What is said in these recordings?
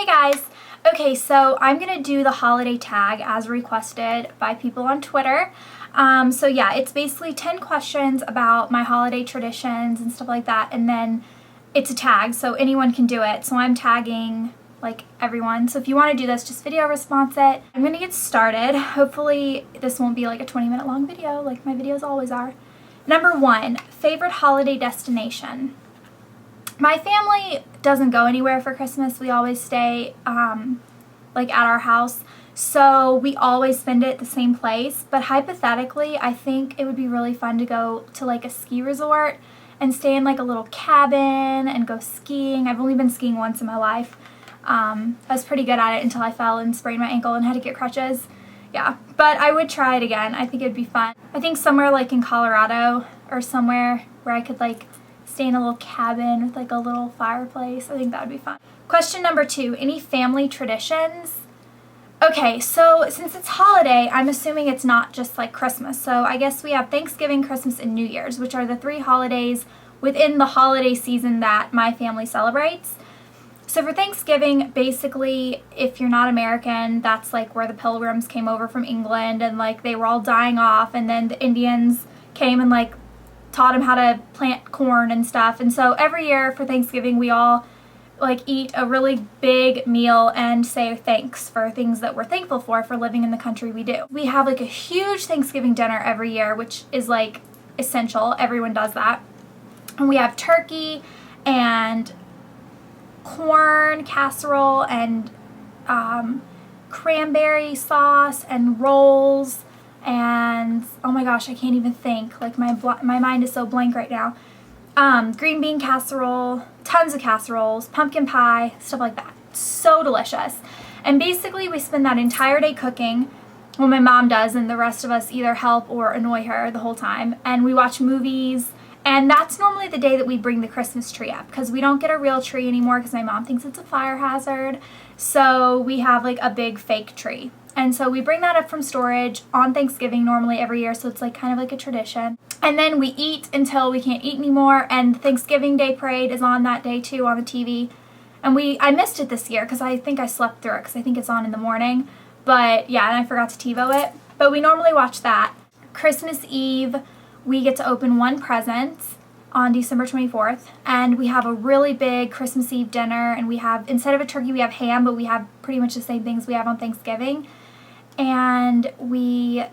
Hey guys! Okay, so I'm going to do the holiday tag as requested by people on Twitter. So yeah, it's basically 10 questions about my holiday traditions and stuff like that, and then it's a tag, so anyone can do it. So I'm tagging like everyone. So if you want to do this, just video response it. I'm going to get started. Hopefully this won't be like a 20-minute long video like my videos always are. Number 1, favorite holiday destination. My family doesn't go anywhere for Christmas. We always stay like at our house, so we always spend it at the same place. But hypothetically, I think it would be really fun to go to like a ski resort and stay in like a little cabin and go skiing. I've only been skiing once in my life. I was pretty good at it until I fell and sprained my ankle and had to get crutches. Yeah, but I would try it again. I think it'd be fun. I think somewhere like in Colorado or somewhere where I could like stay in a little cabin with like a little fireplace. I think that would be fun. Question number 2, any family traditions? Okay, so since it's holiday, I'm assuming it's not just like Christmas. So I guess we have Thanksgiving, Christmas, and New Year's, which are the 3 holidays within the holiday season that my family celebrates. So for Thanksgiving, basically, if you're not American, that's like where the Pilgrims came over from England and like they were all dying off, and then the Indians came and like taught them how to plant corn and stuff. And so every year for Thanksgiving, we all like eat a really big meal and say thanks for things that we're thankful for living in the country we do. We have like a huge Thanksgiving dinner every year, which is like essential. Everyone does that. And we have turkey and corn casserole and cranberry sauce and rolls. And oh my gosh, I can't even think. Like my mind is so blank right now. Green bean casserole, tons of casseroles, pumpkin pie, stuff like that. So delicious. And basically we spend that entire day cooking. Well, my mom does, and the rest of us either help or annoy her the whole time. And we watch movies. And that's normally the day that we bring the Christmas tree up, because we don't get a real tree anymore because my mom thinks it's a fire hazard. So we have like a big fake tree. And so we bring that up from storage on Thanksgiving normally every year, so it's like kind of like a tradition. And then we eat until we can't eat anymore, and the Thanksgiving Day parade is on that day too on the TV. And I missed it this year because I think I slept through it because I think it's on in the morning. But yeah, and I forgot to TiVo it. But we normally watch that. Christmas Eve, we get to open 1 present on December 24th, and we have a really big Christmas Eve dinner, and we have, instead of a turkey, we have ham, but we have pretty much the same things we have on Thanksgiving. And we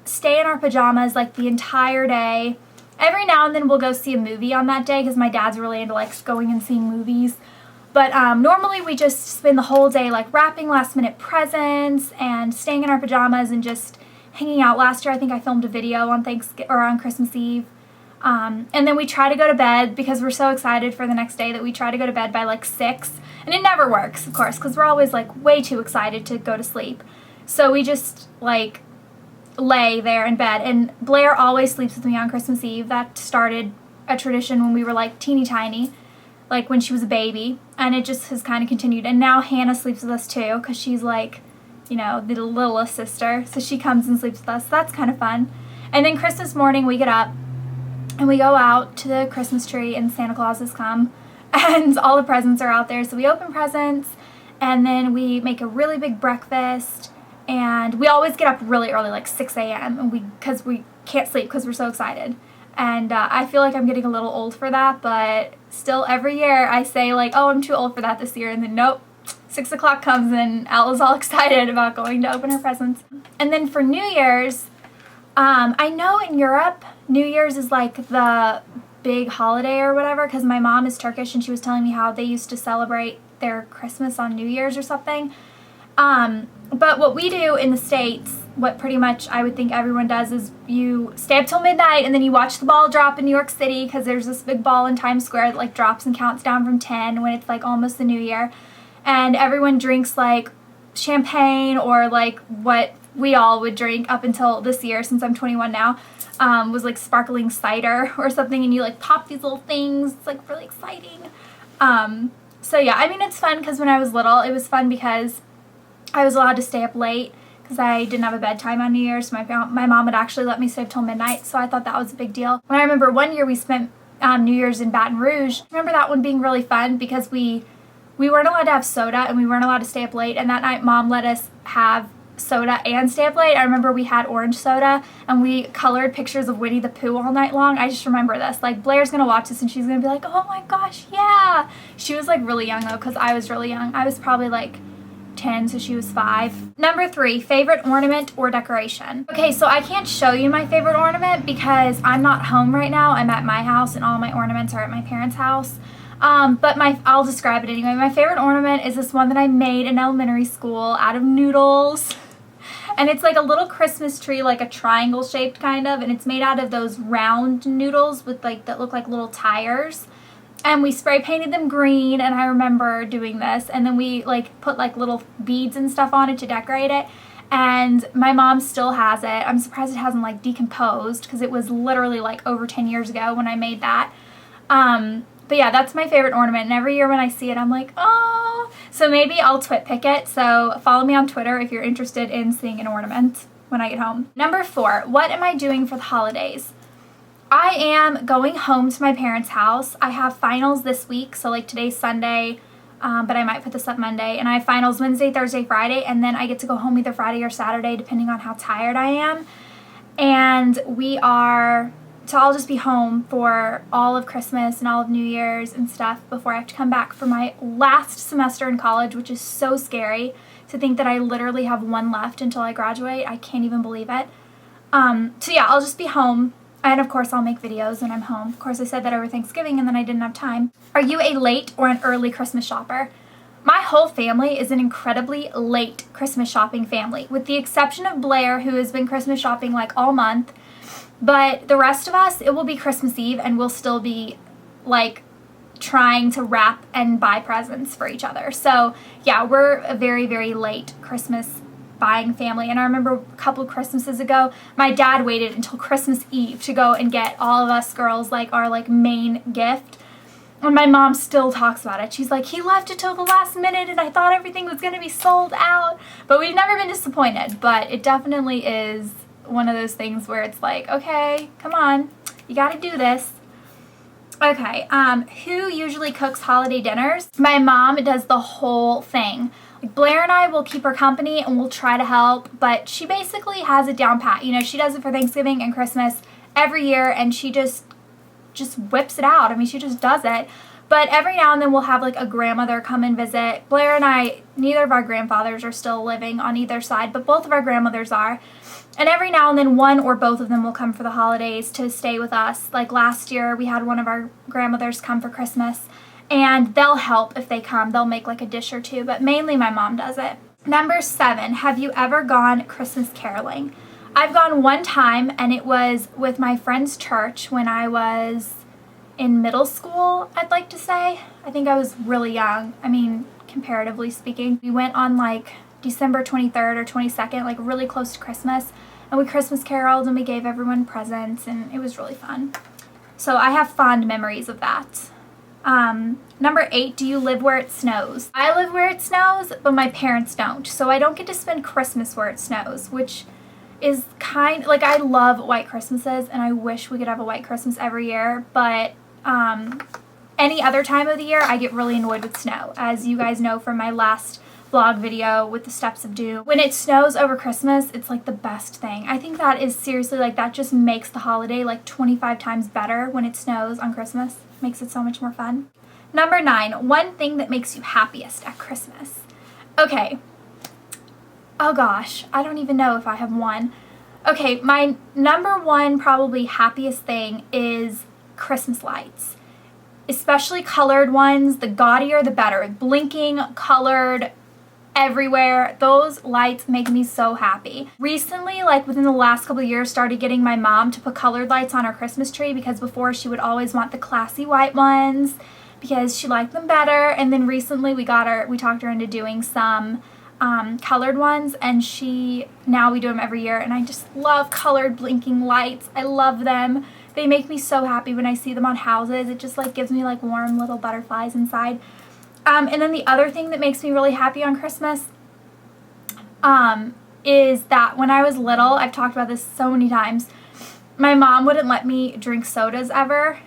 stay in our pajamas like the entire day. Every now and then we'll go see a movie on that day because my dad's really into like going and seeing movies. But normally we just spend the whole day like wrapping last minute presents and staying in our pajamas and just hanging out. Last year I think I filmed a video on on Christmas Eve. And then we try to go to bed because we're so excited for the next day that we try to go to bed by like 6. And it never works, of course, because we're always like way too excited to go to sleep. So we just like lay there in bed, and Blair always sleeps with me on Christmas Eve. That started a tradition when we were like teeny tiny, like when she was a baby, and it just has kind of continued. And now Hannah sleeps with us too because she's like, you know, the littlest sister, so she comes and sleeps with us. So that's kind of fun. And then Christmas morning we get up and we go out to the Christmas tree, and Santa Claus has come and all the presents are out there. So we open presents, and then we make a really big breakfast. And we always get up really early, like 6 a.m. and because we can't sleep because we're so excited. And I feel like I'm getting a little old for that, but still every year I say like, oh, I'm too old for that this year. And then nope, 6 o'clock comes and Ella's all excited about going to open her presents. And then for New Year's, I know in Europe, New Year's is like the big holiday or whatever, because my mom is Turkish and she was telling me how they used to celebrate their Christmas on New Year's or something. But what we do in the States, what pretty much I would think everyone does, is you stay up till midnight and then you watch the ball drop in New York City, because there's this big ball in Times Square that like drops and counts down from 10 when it's like almost the New Year. And everyone drinks like champagne, or like what we all would drink up until this year, since I'm 21 now, was like sparkling cider or something, and you like pop these little things. It's like really exciting. So yeah, I mean, it's fun because when I was little, it was fun because I was allowed to stay up late because I didn't have a bedtime on New Year's. So my mom would actually let me stay up till midnight, so I thought that was a big deal. When I remember one year we spent New Year's in Baton Rouge. I remember that one being really fun because we we weren't allowed to have soda and we weren't allowed to stay up late, and that night Mom let us have soda and stay up late. I remember we had orange soda and we colored pictures of Winnie the Pooh all night long. I just remember this. Like, Blair's gonna watch this and she's gonna be like, oh my gosh, yeah. She was like really young though, because I was really young. I was probably like 10, so she was 5. Number 3, favorite ornament or decoration. Okay, so I can't show you my favorite ornament because I'm not home right now. I'm at my house and all my ornaments are at my parents' house. But I'll describe it anyway. My favorite ornament is this one that I made in elementary school out of noodles. And it's like a little Christmas tree, like a triangle shaped kind of, and it's made out of those round noodles with like, that look like little tires. And we spray painted them green, and I remember doing this, and then we like put like little beads and stuff on it to decorate it. And my mom still has it. I'm surprised it hasn't like decomposed because it was literally like over 10 years ago when I made that. But yeah, that's my favorite ornament, and every year when I see it, I'm like, oh. So maybe I'll twit pick it. So follow me on Twitter if you're interested in seeing an ornament when I get home. Number 4, what am I doing for the holidays? I am going home to my parents' house. I have finals this week, so like today's Sunday, but I might put this up Monday, and I have finals Wednesday, Thursday, Friday, and then I get to go home either Friday or Saturday depending on how tired I am. And so I'll just be home for all of Christmas and all of New Year's and stuff before I have to come back for my last semester in college, which is so scary to think that I literally have one left until I graduate. I can't even believe it. So yeah, I'll just be home, and of course I'll make videos when I'm home. Of course I said that over Thanksgiving and then I didn't have time. Are you a late or an early Christmas shopper? My whole family is an incredibly late Christmas shopping family, with the exception of Blair, who has been Christmas shopping like all month. But the rest of us, it will be Christmas Eve and we'll still be like trying to wrap and buy presents for each other. So yeah, we're a very, very late Christmas buying family. And I remember a couple of Christmases ago, my dad waited until Christmas Eve to go and get all of us girls like our like main gift. And my mom still talks about it. She's like, he left it till the last minute and I thought everything was going to be sold out. But we've never been disappointed. But it definitely is one of those things where it's like, okay, come on, you got to do this. Okay, who usually cooks holiday dinners? My mom does the whole thing. Like, Blair and I will keep her company and we'll try to help, but she basically has it down pat. You know, she does it for Thanksgiving and Christmas every year, and she just whips it out. I mean, she just does it. But every now and then we'll have like a grandmother come and visit. Blair and I, neither of our grandfathers are still living on either side, but both of our grandmothers are. And every now and then one or both of them will come for the holidays to stay with us. Like last year, we had one of our grandmothers come for Christmas, and they'll help if they come. They'll make like a dish or two, but mainly my mom does it. Number 7, have you ever gone Christmas caroling? I've gone one time, and it was with my friend's church when I was in middle school, I'd like to say. I think I was really young. I mean, comparatively speaking. We went on like December 23rd or 22nd, like really close to Christmas, and we Christmas caroled and we gave everyone presents, and it was really fun. So I have fond memories of that. Number 8, do you live where it snows? I live where it snows, but my parents don't, so I don't get to spend Christmas where it snows, which is like, I love white Christmases and I wish we could have a white Christmas every year, but any other time of the year I get really annoyed with snow, as you guys know from my last vlog video with the Steps of Doom. When it snows over Christmas, it's like the best thing. I think that is seriously like, that just makes the holiday like 25 times better when it snows on Christmas. Makes it so much more fun. Number 9, one thing that makes you happiest at Christmas. Okay. Oh gosh, I don't even know if I have one. Okay, my number 1 probably happiest thing is Christmas lights. Especially colored ones. The gaudier the better. Blinking, colored, everywhere. Those lights make me so happy. Recently, like within the last couple of years, started getting my mom to put colored lights on our Christmas tree, because before she would always want the classy white ones because she liked them better. And then recently we talked her into doing some colored ones, and now we do them every year, and I just love colored blinking lights. I love them. They make me so happy when I see them on houses. It just like gives me like warm little butterflies inside. And then the other thing that makes me really happy on Christmas is that when I was little, I've talked about this so many times, my mom wouldn't let me drink sodas ever.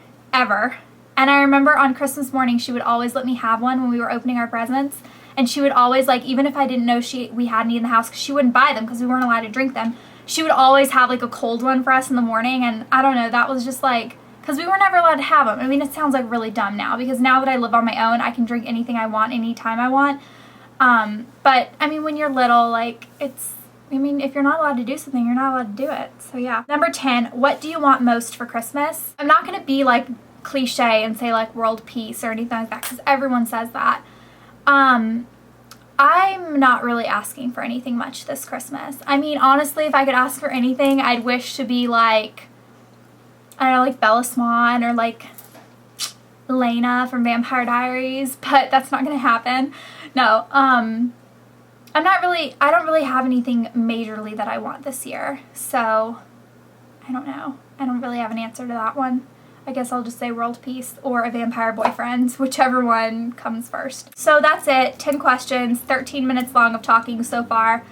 And I remember on Christmas morning, she would always let me have one when we were opening our presents. And she would always, like, even if I didn't know we had any in the house, because she wouldn't buy them because we weren't allowed to drink them, she would always have, like, a cold one for us in the morning. And I don't know, that was just, like, because we were never allowed to have them. I mean, it sounds, like, really dumb now, because now that I live on my own, I can drink anything I want, anytime I want. But, I mean, when you're little, like, I mean, if you're not allowed to do something, you're not allowed to do it. So, yeah. Number 10, what do you want most for Christmas? I'm not going to be, like, cliche and say, like, world peace or anything like that, because everyone says that. I'm not really asking for anything much this Christmas. I mean, honestly, if I could ask for anything, I'd wish to be like, I don't know, like Bella Swan or like Elena from Vampire Diaries, but that's not going to happen. No, I don't really have anything majorly that I want this year, so I don't know. I don't really have an answer to that one. I guess I'll just say world peace or a vampire boyfriend, whichever one comes first. So that's it. 10 questions, 13 minutes long of talking so far.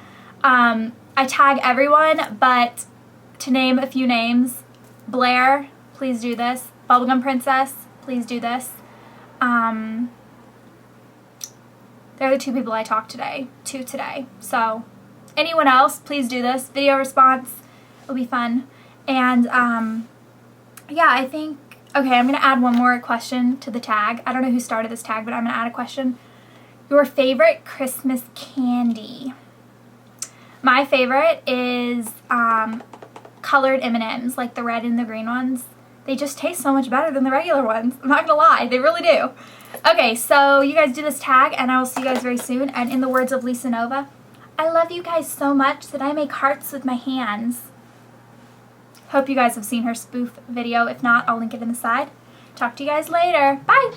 I tag everyone, but to name a few names, Blair, please do this. Bubblegum Princess, please do this. They're the 2 people I talked to today. So anyone else, please do this. Video response, it'll be fun. And yeah, I think, okay, I'm going to add one more question to the tag. I don't know who started this tag, but I'm going to add a question. Your favorite Christmas candy? My favorite is colored M&Ms, like the red and the green ones. They just taste so much better than the regular ones. I'm not going to lie, they really do. Okay, so you guys do this tag, and I will see you guys very soon. And in the words of LisaNova, I love you guys so much that I make hearts with my hands. Hope you guys have seen her spoof video. If not, I'll link it in the side. Talk to you guys later. Bye!